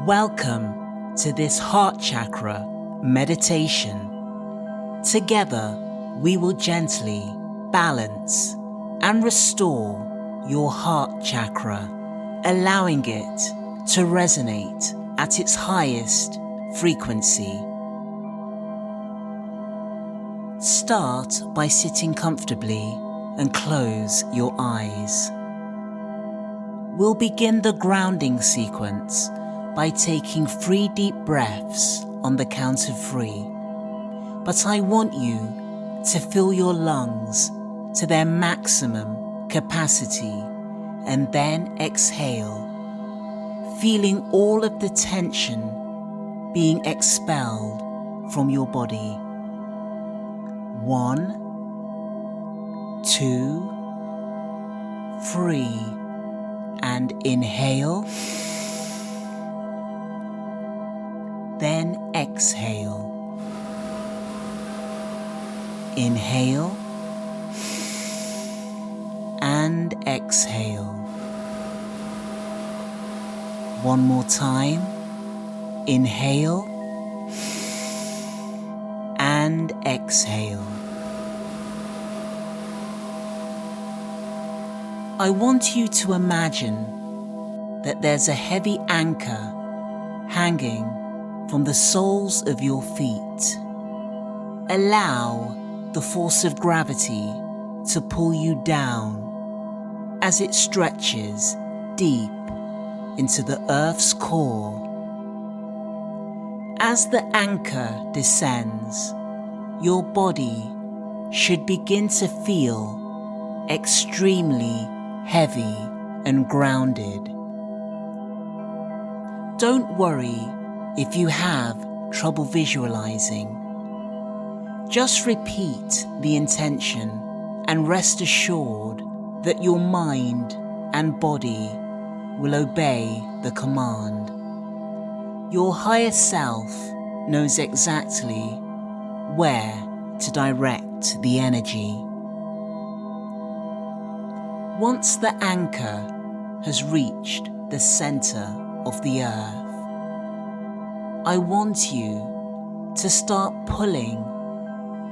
Welcome to this Heart Chakra meditation. Together, we will gently balance and restore your Heart Chakra, allowing it to resonate at its highest frequency. Start by sitting comfortably and close your eyes. We'll begin the grounding sequence by taking 3 deep breaths on the count of 3. But I want you to fill your lungs to their maximum capacity and then exhale, feeling all of the tension being expelled from your body. 1, 2, 3, and inhale. Then exhale. Inhale and exhale. One more time. Inhale and exhale. I want you to imagine that there's a heavy anchor hanging from the soles of your feet. Allow the force of gravity to pull you down as it stretches deep into the Earth's core. As the anchor descends, your body should begin to feel extremely heavy and grounded. Don't worry if you have trouble visualizing. Just repeat the intention and rest assured that your mind and body will obey the command. Your higher self knows exactly where to direct the energy. Once the anchor has reached the center of the earth, I want you to start pulling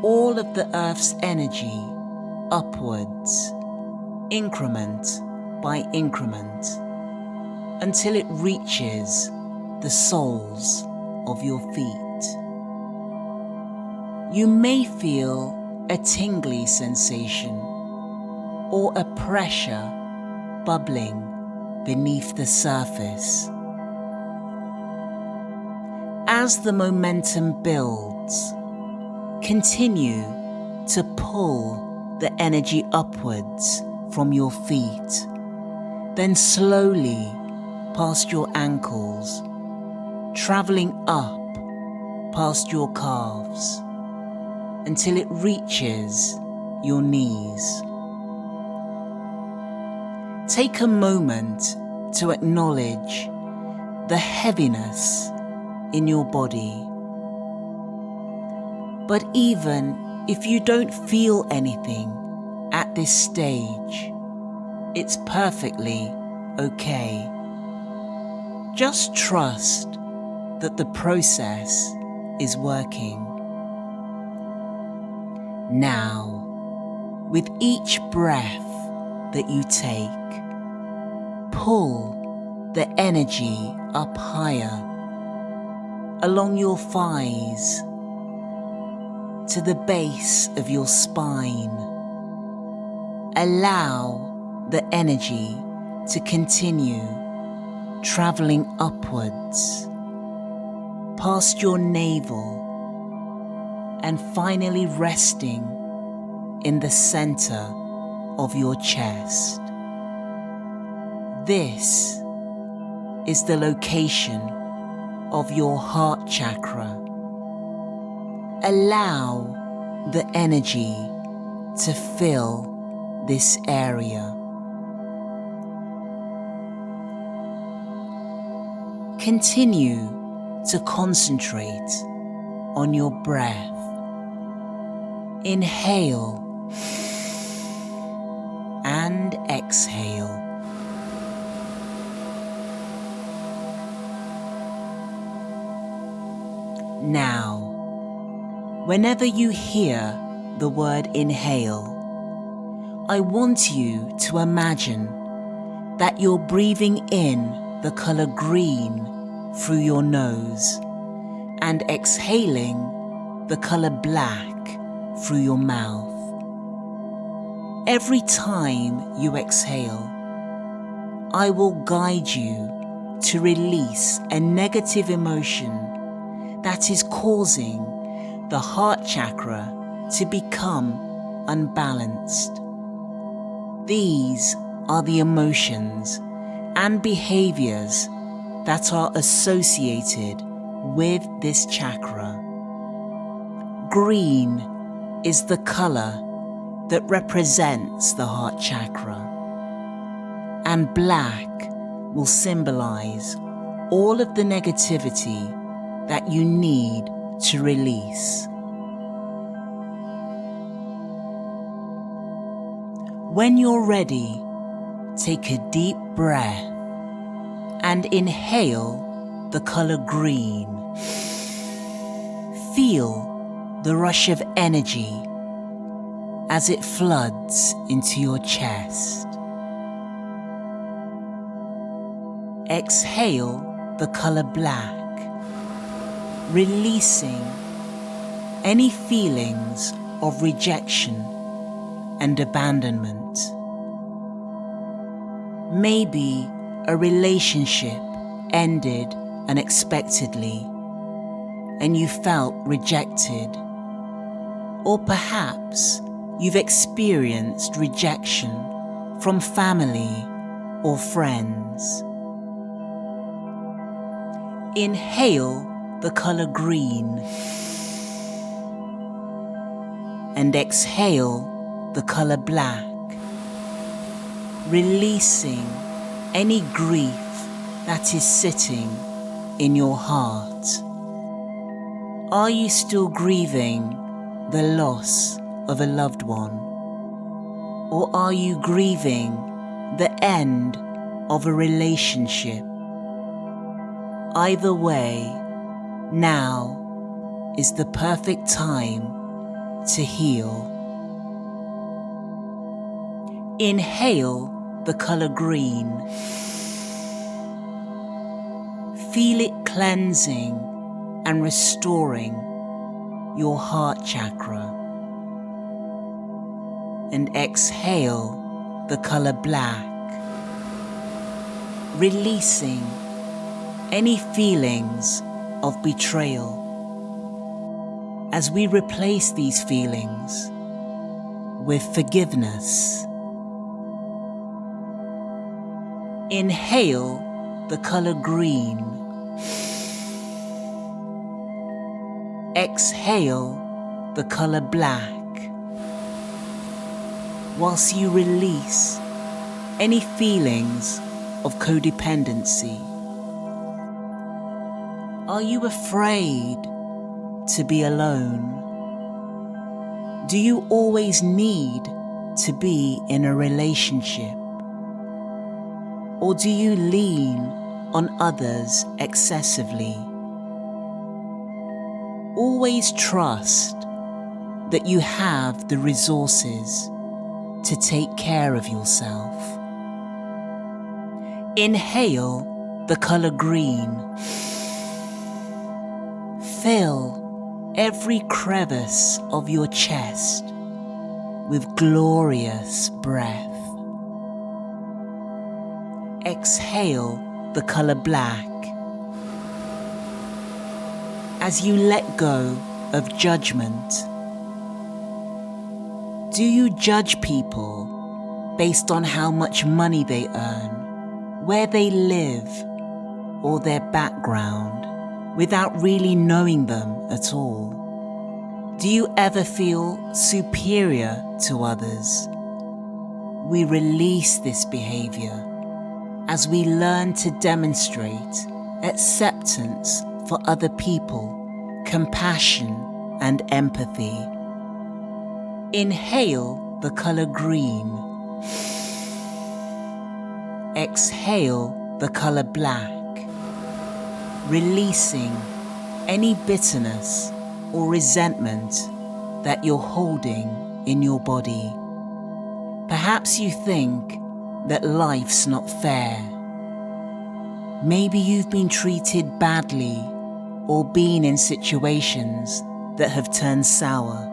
all of the Earth's energy upwards, increment by increment, until it reaches the soles of your feet. You may feel a tingly sensation or a pressure bubbling beneath the surface. As the momentum builds, continue to pull the energy upwards from your feet, then slowly past your ankles, traveling up past your calves until it reaches your knees. Take a moment to acknowledge the heaviness in your body. But even if you don't feel anything at this stage, it's perfectly okay. Just trust that the process is working. Now, with each breath that you take, pull the energy up higher along your thighs to the base of your spine. Allow the energy to continue traveling upwards past your navel and finally resting in the center of your chest. This is the location of your heart chakra. Allow the energy to fill this area. Continue to concentrate on your breath. Inhale and exhale. now. Whenever you hear the word inhale, I want you to imagine that you're breathing in the color green through your nose and exhaling the color black through your mouth. Every time you exhale, I will guide you to release a negative emotion that is causing the heart chakra to become unbalanced. These are the emotions and behaviors that are associated with this chakra. Green is the color that represents the heart chakra, and black will symbolize all of the negativity that you need to release. When you're ready, take a deep breath and inhale the color green. Feel the rush of energy as it floods into your chest. Exhale the color black, releasing any feelings of rejection and abandonment. Maybe a relationship ended unexpectedly and you felt rejected, or perhaps you've experienced rejection from family or friends. Inhale the color green and exhale the color black, releasing any grief that is sitting in your heart. Are you still grieving the loss of a loved one? Or are you grieving the end of a relationship? Either way, now is the perfect time to heal. Inhale the color green. Feel it cleansing and restoring your heart chakra. And exhale the color black, releasing any feelings of betrayal. As we replace these feelings with forgiveness. Inhale the color green. Exhale the color black, whilst you release any feelings of codependency. Are you afraid to be alone? Do you always need to be in a relationship? Or do you lean on others excessively? Always trust that you have the resources to take care of yourself. Inhale the color green. Fill every crevice of your chest with glorious breath. Exhale the color black. As you let go of judgment, do you judge people based on how much money they earn, where they live, or their background, without really knowing them at all? Do you ever feel superior to others? We release this behavior as we learn to demonstrate acceptance for other people, compassion and empathy. Inhale the color green. Exhale the color black, releasing any bitterness or resentment that you're holding in your body. Perhaps you think that life's not fair. Maybe you've been treated badly or been in situations that have turned sour.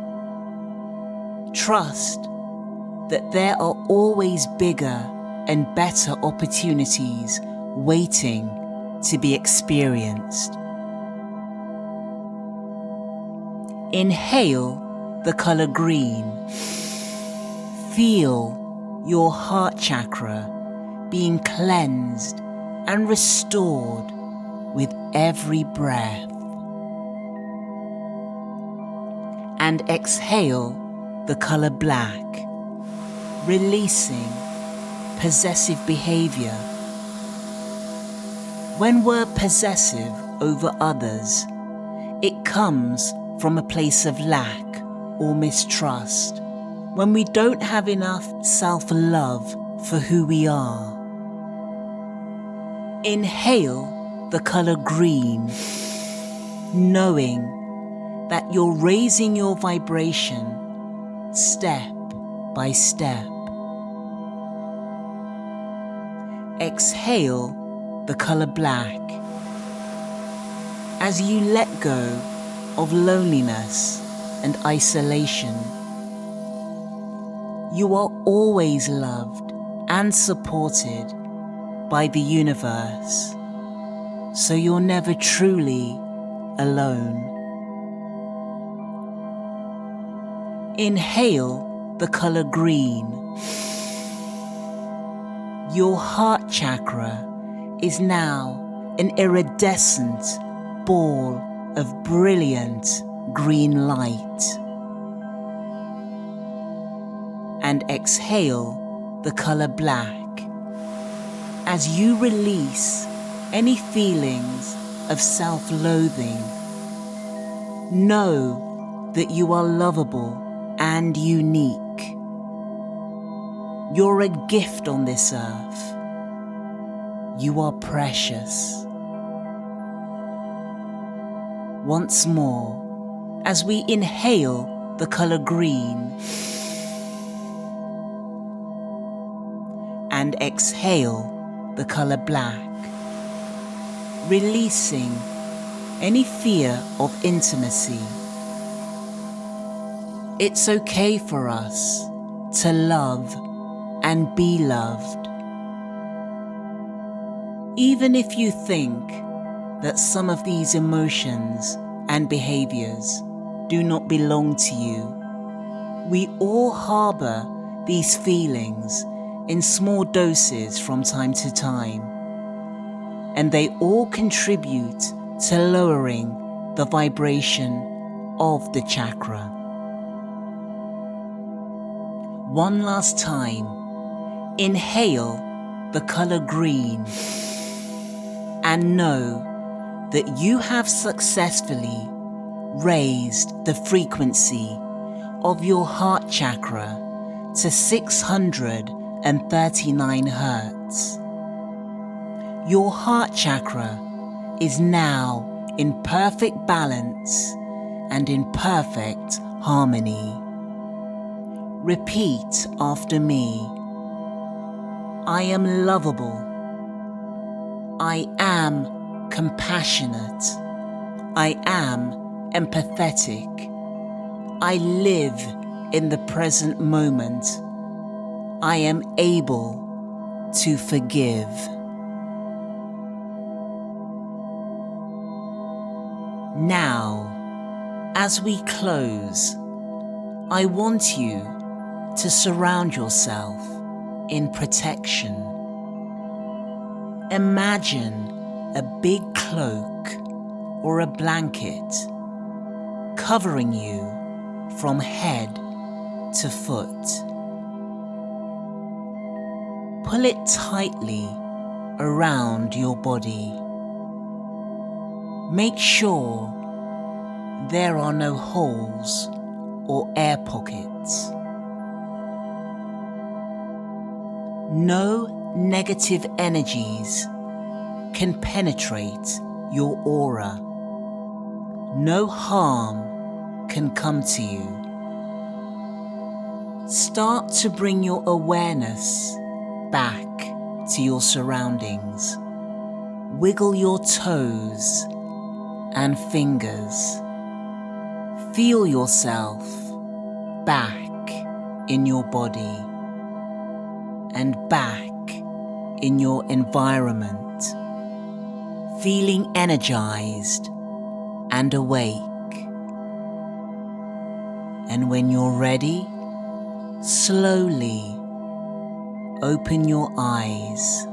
Trust that there are always bigger and better opportunities waiting to be experienced. Inhale the color green. Feel your heart chakra being cleansed and restored with every breath. And exhale the color black, releasing possessive behavior. When we're possessive over others, it comes from a place of lack or mistrust, when we don't have enough self-love for who we are. Inhale the color green, knowing that you're raising your vibration step by step. Exhale the color black as you let go of loneliness and isolation. You are always loved and supported by the universe, so you're never truly alone. Inhale the color green. Your heart chakra is now an iridescent ball of brilliant green light. And exhale the color black as you release any feelings of self-loathing. Know that you are lovable and unique. You're a gift on this earth. You are precious. Once more, as we inhale the color green and exhale the color black, releasing any fear of intimacy. It's okay for us to love and be loved. Even if you think that some of these emotions and behaviors do not belong to you, we all harbor these feelings in small doses from time to time, and they all contribute to lowering the vibration of the chakra. One last time, inhale the color green and know that you have successfully raised the frequency of your heart chakra to 639 Hz. Your heart chakra is now in perfect balance and in perfect harmony. Repeat after me. I am lovable. I am compassionate. I am empathetic. I live in the present moment. I am able to forgive. Now, as we close, I want you to surround yourself in protection. Imagine a big cloak or a blanket covering you from head to foot. Pull it tightly around your body. Make sure there are no holes or air pockets. No negative energies can penetrate your aura. no harm can come to you. Start to bring your awareness back to your surroundings. Wiggle your toes and fingers. Feel yourself back in your body and back in your environment, feeling energized and awake. And when you're ready, slowly open your eyes.